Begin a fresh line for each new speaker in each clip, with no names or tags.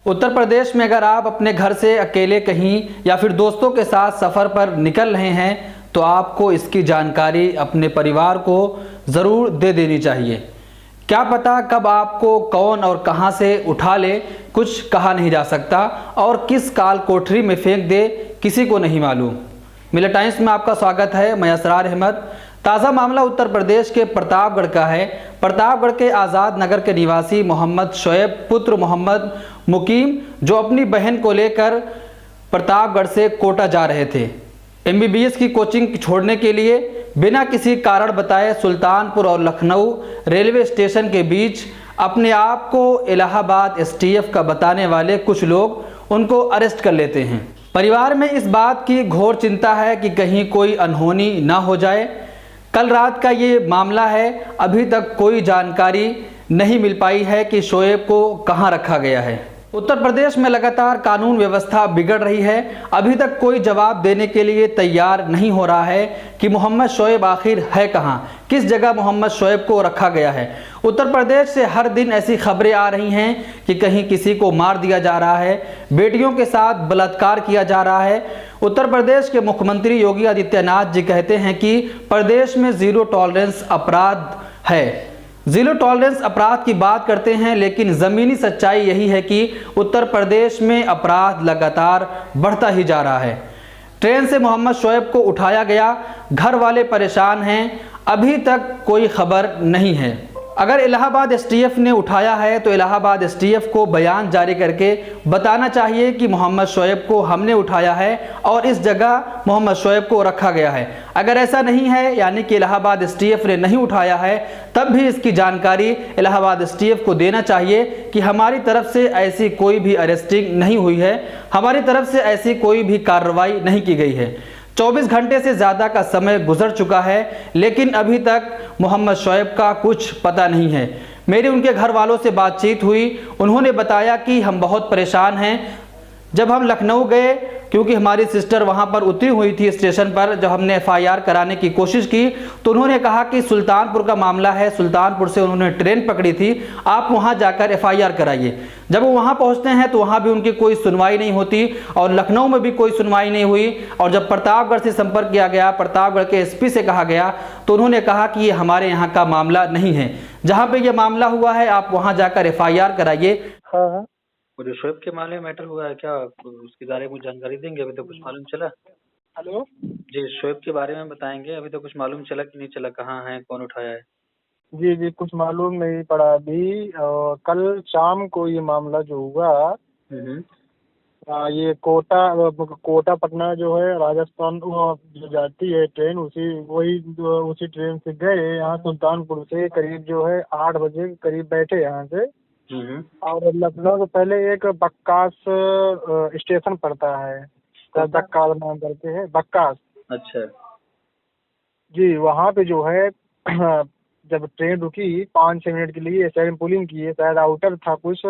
उत्तर प्रदेश में अगर आप अपने घर से अकेले कहीं या फिर दोस्तों के साथ सफ़र पर निकल रहे हैं तो आपको इसकी जानकारी अपने परिवार को ज़रूर दे देनी चाहिए। क्या पता कब आपको कौन और कहां से उठा ले, कुछ कहा नहीं जा सकता, और किस काल कोठरी में फेंक दे किसी को नहीं मालूम। मिले टाइम्स में आपका स्वागत है। मैं असरार अहमद। ताज़ा मामला उत्तर प्रदेश के प्रतापगढ़ का है। प्रतापगढ़ के आज़ाद नगर के निवासी मोहम्मद शोएब पुत्र मोहम्मद मुकीम, जो अपनी बहन को लेकर प्रतापगढ़ से कोटा जा रहे थे MBBS की कोचिंग छोड़ने के लिए, बिना किसी कारण बताए सुल्तानपुर और लखनऊ रेलवे स्टेशन के बीच अपने आप को इलाहाबाद STF का बताने वाले कुछ लोग उनको अरेस्ट कर लेते हैं। परिवार में इस बात की घोर चिंता है कि कहीं कोई अनहोनी ना हो जाए। कल रात का ये मामला है। अभी तक कोई जानकारी नहीं मिल पाई है कि शोएब को कहां रखा गया है। उत्तर प्रदेश में लगातार कानून व्यवस्था बिगड़ रही है। अभी तक कोई जवाब देने के लिए तैयार नहीं हो रहा है कि मोहम्मद शोएब आखिर है कहां, किस जगह मोहम्मद शोएब को रखा गया है। उत्तर प्रदेश से हर दिन ऐसी खबरें आ रही हैं कि कहीं किसी को मार दिया जा रहा है, बेटियों के साथ बलात्कार किया जा रहा है। उत्तर प्रदेश के मुख्यमंत्री योगी आदित्यनाथ जी कहते हैं कि प्रदेश में ज़ीरो टॉलरेंस अपराध है। जीरो टॉलरेंस अपराध की बात करते हैं, लेकिन ज़मीनी सच्चाई यही है कि उत्तर प्रदेश में अपराध लगातार बढ़ता ही जा रहा है। ट्रेन से मोहम्मद शोएब को उठाया गया, घर वाले परेशान हैं, अभी तक कोई खबर नहीं है। अगर इलाहाबाद STF ने उठाया है तो इलाहाबाद STF को बयान जारी करके बताना चाहिए कि मोहम्मद शोएब को हमने उठाया है और इस जगह मोहम्मद शोएब को रखा गया है। अगर ऐसा नहीं है, यानी कि इलाहाबाद STF ने नहीं उठाया है, तब भी इसकी जानकारी इलाहाबाद STF को देना चाहिए कि हमारी तरफ से ऐसी कोई भी अरेस्टिंग नहीं हुई है, हमारी तरफ से ऐसी कोई भी कार्रवाई नहीं की गई है। 24 घंटे से ज़्यादा का समय गुजर चुका है, लेकिन अभी तक मोहम्मद शोएब का कुछ पता नहीं है। मेरी उनके घर वालों से बातचीत हुई, उन्होंने बताया कि हम बहुत परेशान हैं। जब हम लखनऊ गए, क्योंकि हमारी सिस्टर वहां पर उतरी हुई थी स्टेशन पर, जब हमने FIR कराने की कोशिश की तो उन्होंने कहा कि सुल्तानपुर का मामला है, सुल्तानपुर से उन्होंने ट्रेन पकड़ी थी, आप वहां जाकर FIR कराइए। जब वो वहां पहुंचते हैं तो वहां भी उनकी कोई सुनवाई नहीं होती और लखनऊ में भी कोई सुनवाई नहीं हुई। और जब प्रतापगढ़ से संपर्क किया गया, प्रतापगढ़ के SP से कहा गया, तो उन्होंने कहा कि ये हमारे यहाँ का मामला नहीं है, जहाँ पे ये मामला हुआ है आप वहाँ जाकर FIR कराइए।
हाँ,
वो जो शोएब के मामले में मैटर हुआ है, क्या उसके बारे में कुछ जानकारी देंगे? अभी तो कुछ मालूम चला?
हेलो।
जी, शोएब के बारे में बताएंगे। अभी तो कुछ मालूम चला कि नहीं चला, कहाँ है, कौन उठाया है?
जी जी, कुछ मालूम नहीं पड़ा अभी। कल शाम को ये मामला जो हुआ,
हम्म।
ये कोटा पटना जो है राजस्थान जो जाती है ट्रेन, उसी ट्रेन से गए। यहाँ सुल्तानपुर से करीब जो है 8 बजे करीब बैठे यहाँ से। और लखनऊ से पहले एक बक्कास स्टेशन पड़ता है, बक्कास नाम करके है, बक्कास।
अच्छा।
जी, वहाँ पे जो है जब ट्रेन रुकी 5-6 मिनट के लिए, शायद पुलिंग की है, शायद आउटर था कुछ,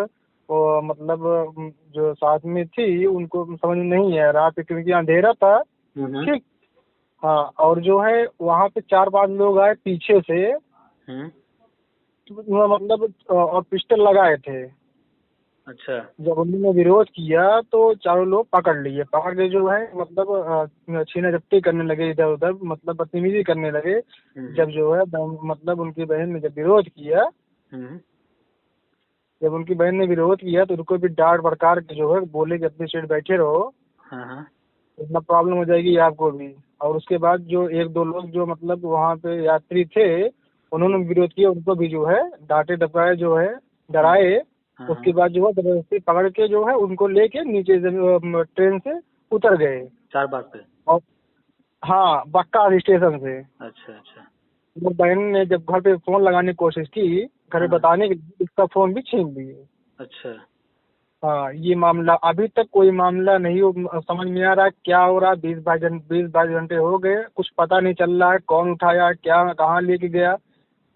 मतलब जो साथ में थी उनको समझ में नहीं आ रहा था क्योंकि अंधेरा था। ठीक। हाँ, और जो है वहाँ पे 4-5 लोग आए पीछे से, तो मतलब और पिस्टल लगाए थे।
अच्छा।
जब उन्होंने विरोध किया तो चारों लोग पकड़ के जो है मतलब छीना झपटी करने लगे, इधर उधर मतलब बदतमीजी करने लगे। जब जो है मतलब उनकी बहन ने जब विरोध किया, तो उनको भी डांट फटकार के जो है बोले कि अपनी सीट बैठे रहो, इतना प्रॉब्लम हो जाएगी आपको भी। और उसके बाद जो 1-2 लोग जो मतलब वहाँ पे यात्री थे, उन्होंने विरोध किया, उनको भी जो है डांटे डपकाए, जो है डराए। उसके बाद जो है जबरदस्ती पकड़ के जो है उनको लेके नीचे ट्रेन से उतर गए,
चारबाग पे।
और हाँ, बक्का स्टेशन से।
अच्छा अच्छा।
वो बहन ने जब घर पे फोन लगाने की कोशिश की, घर पे बताने के, उसका फोन भी छीन लिए।
अच्छा।
हाँ, ये मामला अभी तक कोई मामला नहीं समझ में आ रहा है क्या हो रहा है। 20-22 घंटे हो गए, कुछ पता नहीं चल रहा है कौन उठाया, क्या कहाँ लेके गया,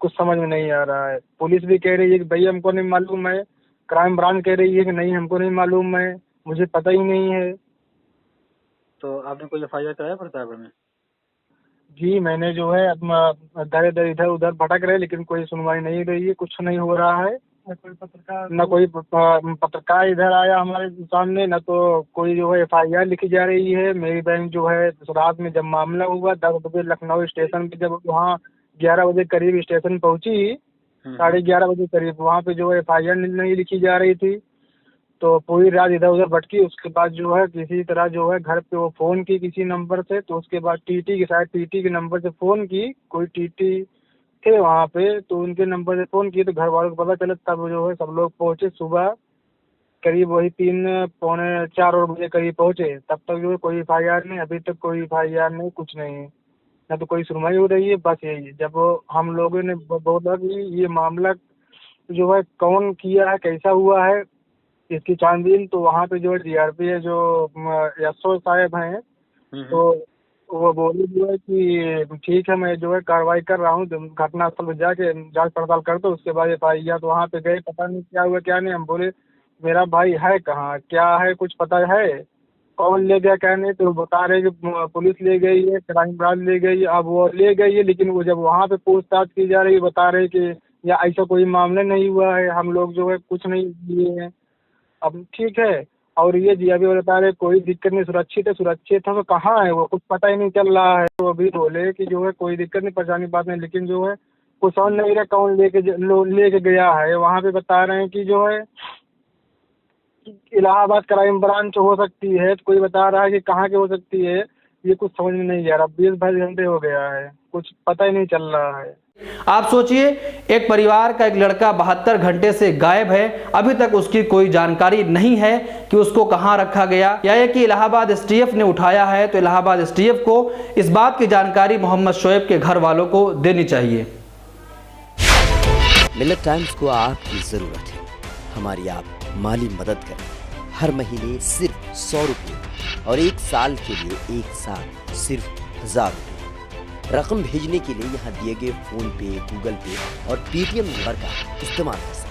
कुछ समझ में नहीं आ रहा है। पुलिस भी कह रही है कि भाई हमको नहीं मालूम है, क्राइम ब्रांच कह रही है कि नहीं हमको नहीं मालूम है, मुझे पता ही नहीं है।
तो आपने कोई FIR कराया प्रतापगढ़ में?
जी, मैंने जो है दर इधर उधर भटक रहे, लेकिन कोई सुनवाई नहीं रही है, कुछ नहीं हो रहा है। न कोई पत्रकार इधर आया हमारे सामने, न तो कोई जो है FIR लिखी जा रही है। मेरी बहन जो है रात में जब मामला हुआ 10 बजे लखनऊ स्टेशन पे, जब वहाँ 11 बजे करीब स्टेशन पहुंची, 11:30 बजे करीब, वहाँ पे जो है FIR नहीं लिखी जा रही थी। तो पूरी रात इधर उधर भटकी। उसके बाद जो है किसी तरह जो है घर पे वो फ़ोन की किसी नंबर से, तो उसके बाद टीटी के नंबर से फ़ोन की, कोई टीटी थे वहाँ पे, तो उनके नंबर से फ़ोन किए तो घर वालों को पता चला। तब जो है सब लोग पहुँचे सुबह करीब वही 3 पौने 4 और बजे करीब पहुँचे। तब तक जो है कोई FIR नहीं, अभी तक कोई FIR नहीं, कुछ नहीं, ना तो कोई सुनवाई हो रही है। बस यही है। जब हम लोगों ने बोला कि ये मामला जो है कौन किया है, कैसा हुआ है, इसकी छानबीन, तो वहाँ पे जो है DRP है जो SO साहब हैं, तो वो बोले जो है कि ठीक है, मैं जो है कार्रवाई कर रहा हूँ, घटनास्थल पर जाके जांच पड़ताल कर दो। उसके बाद FIR, तो वहाँ पे गए, पता नहीं क्या हुआ क्या नहीं। हम बोले मेरा भाई है कहाँ, क्या है, कुछ पता है, कौन ले गया क्या नहीं। तो बता रहे कि पुलिस ले गई है, क्राइम ब्रांच ले गई है। अब वो ले गई है, लेकिन वो जब वहाँ पे पूछताछ की जा रही है, बता रहे कि या ऐसा कोई मामला नहीं हुआ है, हम लोग जो है कुछ नहीं लिए हैं। अब ठीक है, और ये जी अभी बता रहे कोई दिक्कत नहीं, सुरक्षित है, तो कहाँ है वो, कुछ पता ही नहीं चल रहा है। तो अभी बोले कि जो है कोई दिक्कत नहीं, परेशानी बात नहीं, लेकिन जो है कुछ और नहीं रहा, कौन लेके गया है। वहाँ पे बता रहे हैं कि जो है इलाहाबाद क्राइम ब्रांच हो सकती है, तो कोई बता रहा है कि कहाँ की हो सकती है। ये कुछ समझ में नहीं आ रहा। 20-22 घंटे हो गया है, कुछ पता ही नहीं चल रहा है।
आप सोचिए, एक परिवार का एक लड़का 72 घंटे से गायब है, अभी तक उसकी कोई जानकारी नहीं है कि उसको कहां रखा गया, या ये कि इलाहाबाद STF ने उठाया है। तो इलाहाबाद STF को इस बात की जानकारी मोहम्मद शोएब के घर वालों को देनी चाहिए।
मिल्लत टाइम्स को आपकी जरूरत है, हमारी आप माली मदद करें। हर महीने सिर्फ 100 रुपये और 1 साल के लिए एक साथ सिर्फ 1000 रुपये। रकम भेजने के लिए यहाँ दिए गए फोन पे, गूगल पे और पेटीएम नंबर का इस्तेमाल कर सकते हैं।